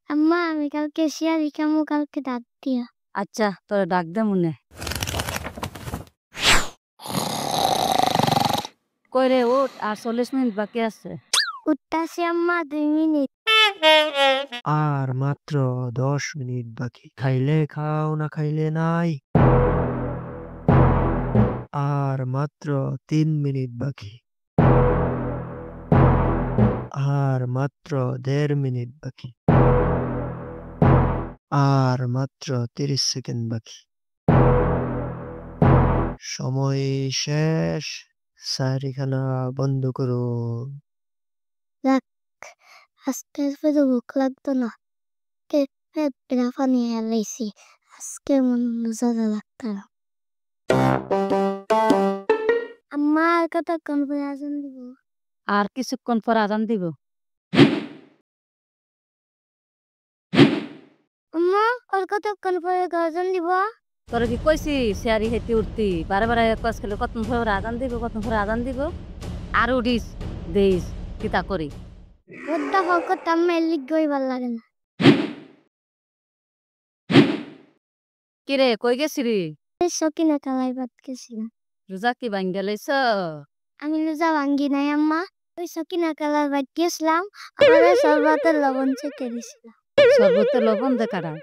আম্মা আমি কালকে শিয়ারি খামু কালকে ডাক দিয়া। আচ্ছা তোরে ডাক দে মনে কই রে ওঠ আর 40 মিনিট বাকি আছে। উঠতাছি আম্মা 2 মিনিট। আর মাত্র 10 মিনিট বাকি। খাইলে খাও না খাইলে নাই। আর মাত্র 3 মিনিট বাকি। আর মাত্র 1.5 মিনিট বাকি। আর মাত্র 30 সেকেন্ড বাকি। সময় শেষ। সারিখানা বন্ধ করুন। যাক আজকে ফের ভুক লাগতো না। পেট পানি এলাইছি। আজকে মজা লাগতো না। আম্মা আর কতক্ষণ পরে আজান দিব? আর কিছুক্ষণ পর আজান দিব। আম্মা আর কতক্ষণ পরে আজান দিব? তোরে কি কইছি শেয়ারি হেঁটে উঠতি বারে বারে কাজ খেলে কত পরে আজান দিব কত পরে আজান দিব আর উঠিস দেইস কিতা করি। ওটা হকত আম্মা এলিক গই ভাল লাগে না। কিরে কই গেছিলি? সকিনা কালাই বাদ গেছিলাম। রোজা কি ভাঙ্গা লইছ? আমি রোজা ভাঙ্গি নাই আম্মা। ওই সকিনা কালাই বাদ গেছিলাম। আমার সরবতের লবণ চেকে দিছিলাম। সর্বতে লবণ দে কাটা